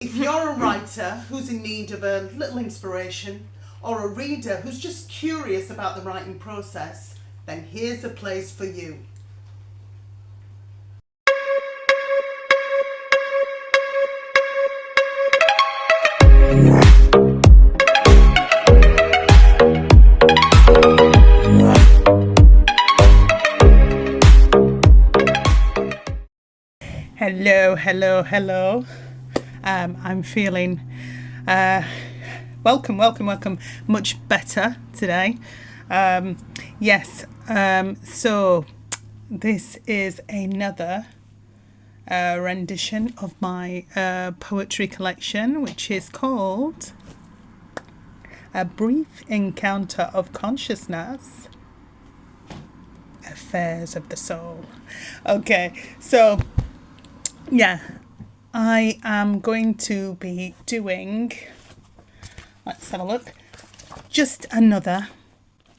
If you're a writer who's in need of a little inspiration, or a reader who's just curious about the writing process, then here's a place for you. Hello. I'm feeling welcome, much better today. So this is another rendition of my poetry collection, which is called A Brief Encounter of Consciousness, Affairs of the Soul. Okay, so yeah, I am going to be doing, let's have a look, just another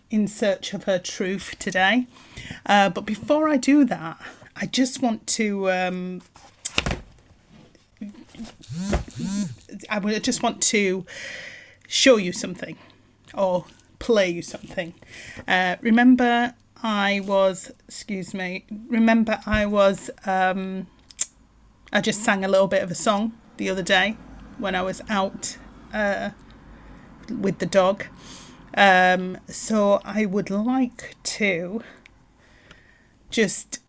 In Search of Her Truth today. But before I do that, I just want to, show you something, or play you something. Remember I was, I just sang a little bit of a song the other day when I was out with the dog. So I would like to just,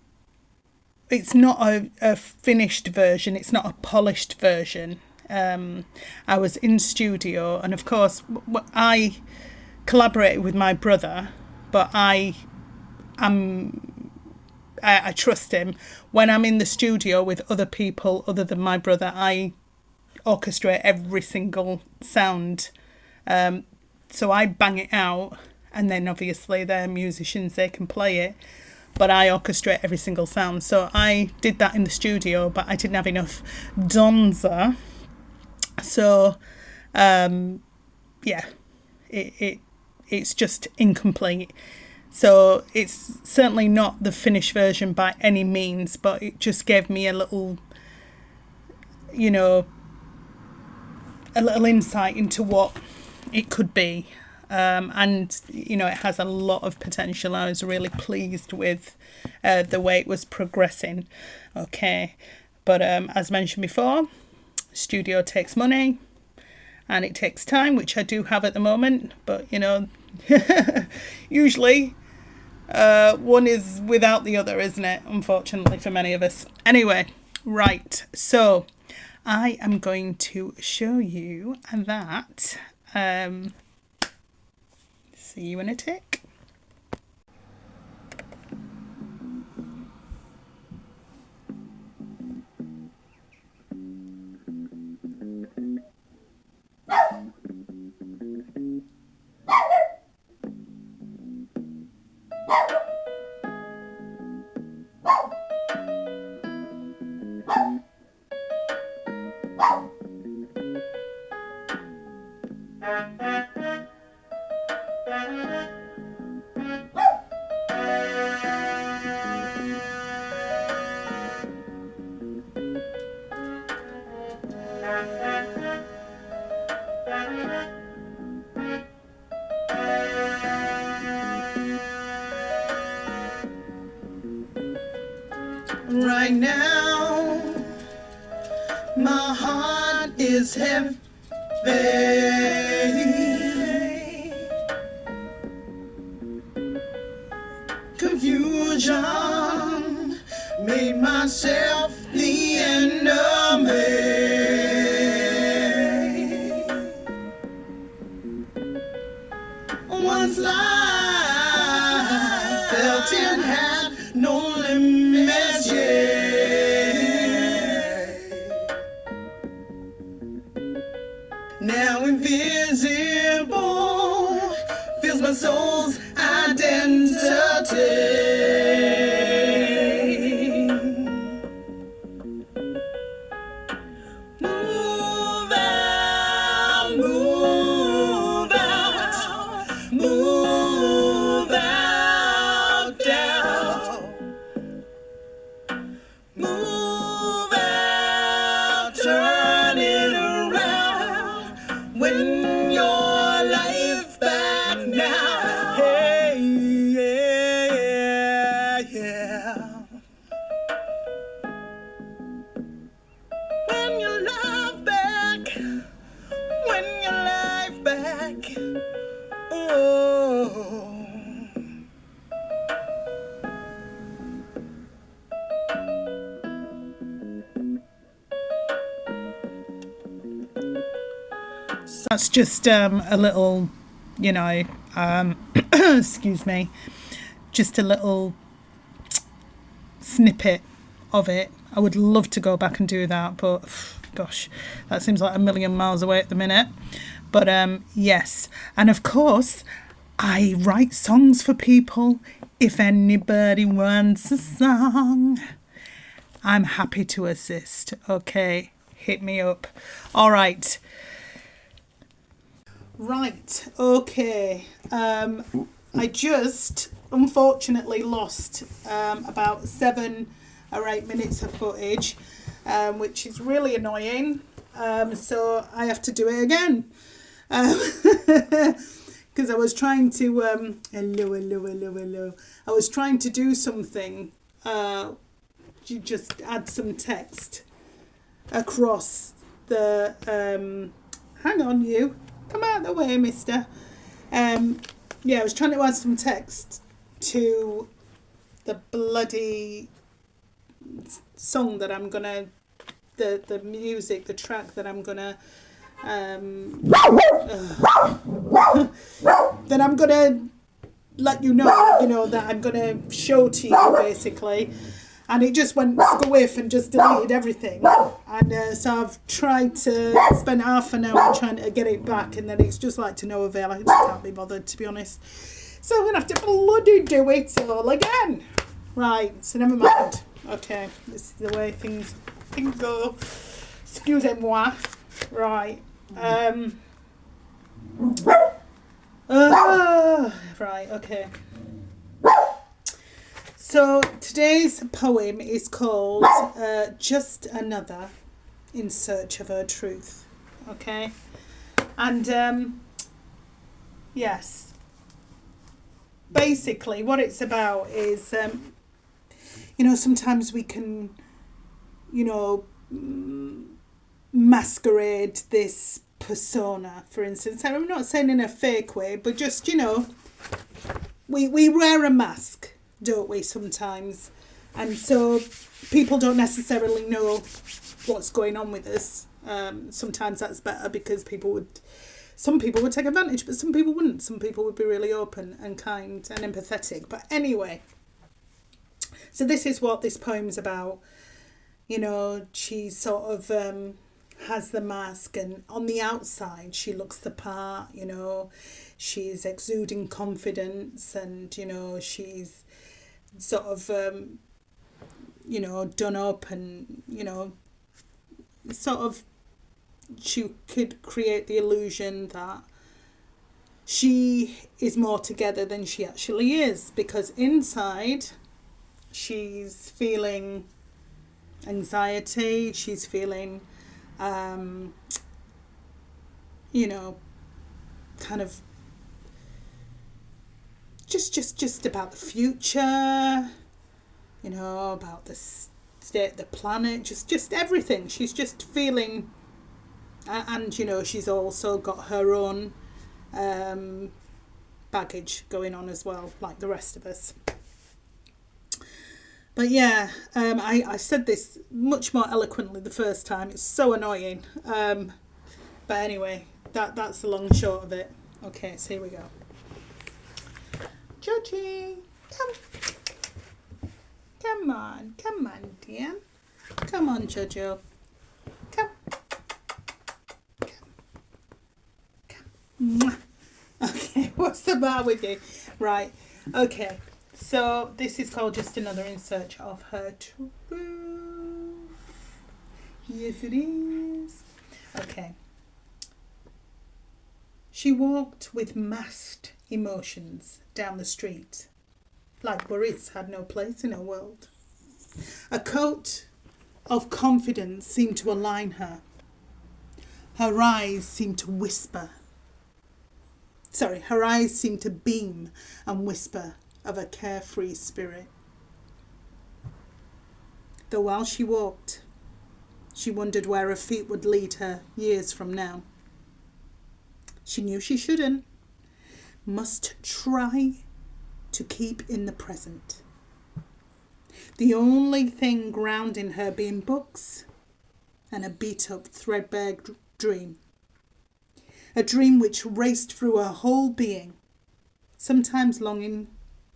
it's not a finished version, it's not a polished version. I was in studio, and of course I collaborated with my brother, but I trust him. When I'm in the studio with other people other than my brother, I orchestrate every single sound. So I bang it out, and then obviously they're musicians, they can play it, but I orchestrate every single sound. So I did that in the studio, but I didn't have enough donza. So it's just incomplete. So it's certainly not the finished version by any means, but it just gave me a little, a little insight into what it could be. And it has a lot of potential. I was really pleased with the way it was progressing. Okay. But as mentioned before, studio takes money and it takes time, which I do have at the moment. But, usually one is without the other, isn't it? Unfortunately for many of us. Anyway, right. So I am going to show you that. See you in a tick. Right now, my heart is heavy. Confusion made myself the enemy. Once life felt it had no limits yet. Now invisible feels my soul's identity. Move out, move out, move out, down. Move out, turn it around. That's just a little, you know, excuse me, just a little snippet of it. I would love to go back and do that, but gosh, that seems like a million miles away at the minute. But yes, and of course, I write songs for people. If anybody wants a song, I'm happy to assist. Okay, hit me up. All right. Right, okay. I just unfortunately lost about 7 or 8 minutes of footage, which is really annoying. So I have to do it again. Because I was trying to, hello. I was trying to do something, you just add some text across the, hang on you, come out of the way, mister. Yeah, I was trying to add some text to the bloody song that I'm gonna, the music, the track that I'm gonna, that I'm gonna let you know, that I'm gonna show to you basically. And it just went squiff and just deleted everything. And so I've tried to spend half an hour trying to get it back, and then it's just like to no avail. I just can't be bothered, to be honest. So I'm going to have to bloody do it all again. Right, so never mind. Okay, this is the way things go. Excusez-moi. Right. Right, okay. So today's poem is called Just Another in Search of Her Truth. Okay? And yes, basically what it's about is, sometimes we can, masquerade this persona, for instance. I'm not saying in a fake way, but just, we wear a mask, don't we, sometimes? And so people don't necessarily know what's going on with us. Sometimes that's better because some people would take advantage, but some people wouldn't. Some people would be really open and kind and empathetic. But anyway, so this is what this poem's about. She sort of has the mask, and on the outside she looks the part. She's exuding confidence, and she's sort of done up, and sort of she could create the illusion that she is more together than she actually is, because inside she's feeling anxiety, she's feeling kind of just about the future, about the state of the planet, just everything. She's just feeling, and she's also got her own baggage going on as well, like the rest of us. But yeah, I said this much more eloquently the first time. It's so annoying. But anyway, that's the long and short of it. Okay, so here we go. Georgie, come on, dear. Come on, Jojo. Come. Mwah. Okay, what's the matter with you? Right, okay. So this is called Just Another in Search of Her Truth. Yes, it is. Okay. She walked with masked emotions down the street, like worries had no place in her world. A coat of confidence seemed to align her. Her eyes seemed to beam and whisper of a carefree spirit. Though while she walked, she wondered where her feet would lead her years from now. She knew she shouldn't, must try to keep in the present. The only thing grounding her being books and a beat-up, threadbare dream. a dream which raced through her whole being, sometimes longing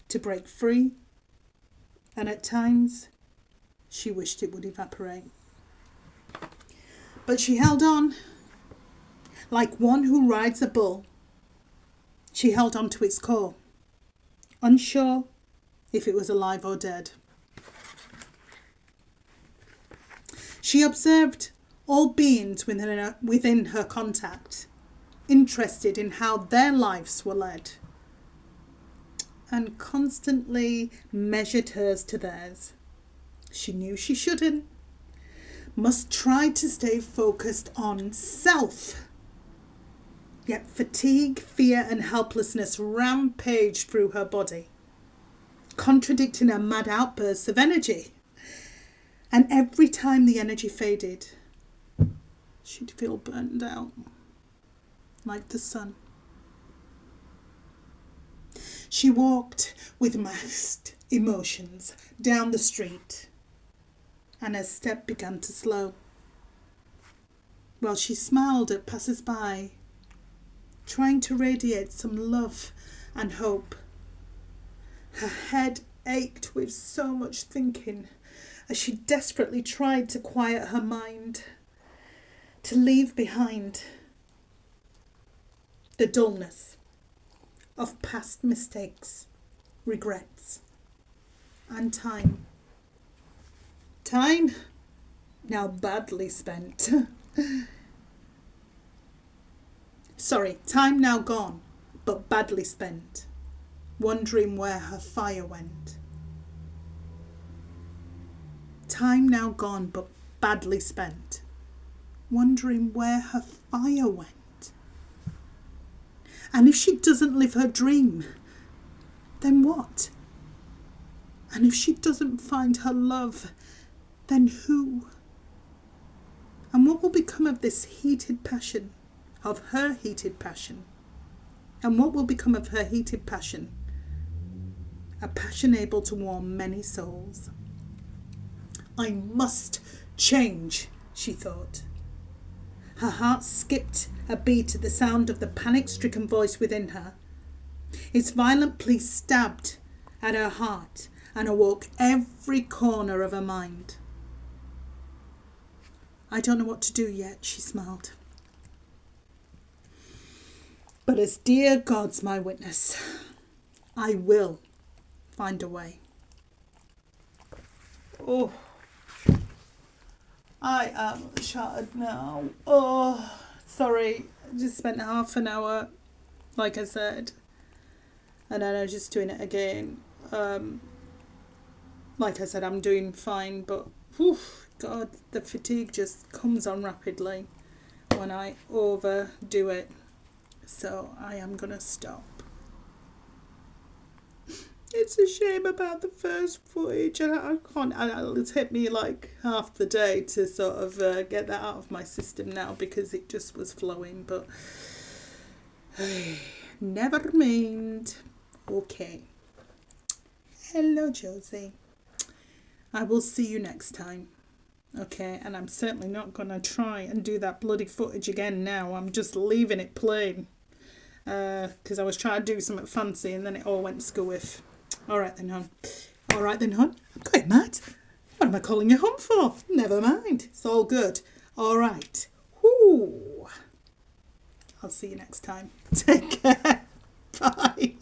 to break free, and at times she wished it would evaporate. But she held on, like one who rides a bull. She held on to its core, unsure if it was alive or dead. She observed all beings within her contact, interested in how their lives were led, and constantly measured hers to theirs. She knew she shouldn't, must try to stay focused on self. Yet fatigue, fear and helplessness rampaged through her body, contradicting her mad outbursts of energy. And every time the energy faded, she'd feel burned out, like the sun. She walked with masked emotions down the street, and her step began to slow, while she smiled at passers-by, trying to radiate some love and hope. Her head ached with so much thinking as she desperately tried to quiet her mind, to leave behind the dullness of past mistakes, regrets, and time. Time now badly spent. Time now gone, but badly spent, wondering where her fire went. Time now gone, but badly spent, wondering where her fire went. And if she doesn't live her dream, then what? And if she doesn't find her love, then who? And what will become of this heated passion, of her heated passion? And what will become of her heated passion? A passion able to warm many souls. I must change, she thought. Her heart skipped a beat at the sound of the panic-stricken voice within her. Its violent plea stabbed at her heart and awoke every corner of her mind. I don't know what to do yet, she smiled. But as dear God's my witness, I will find a way. Oh, I am shattered now. Oh, sorry. I just spent half an hour, like I said, and then I'm just doing it again. Like I said, I'm doing fine, but whew, God, the fatigue just comes on rapidly when I overdo it. So I am going to stop. It's a shame about the first footage, and I can't. It's hit me like half the day to sort of get that out of my system now because it just was flowing. But never mind. Okay. Hello, Josie. I will see you next time. Okay, and I'm certainly not going to try and do that bloody footage again now. I'm just leaving it plain. Because I was trying to do something fancy and then it all went squiff. Alright then, hon. I'm going mad. What am I calling you hon for? Never mind. It's all good. Alright. Whoo. I'll see you next time. Take care. Bye.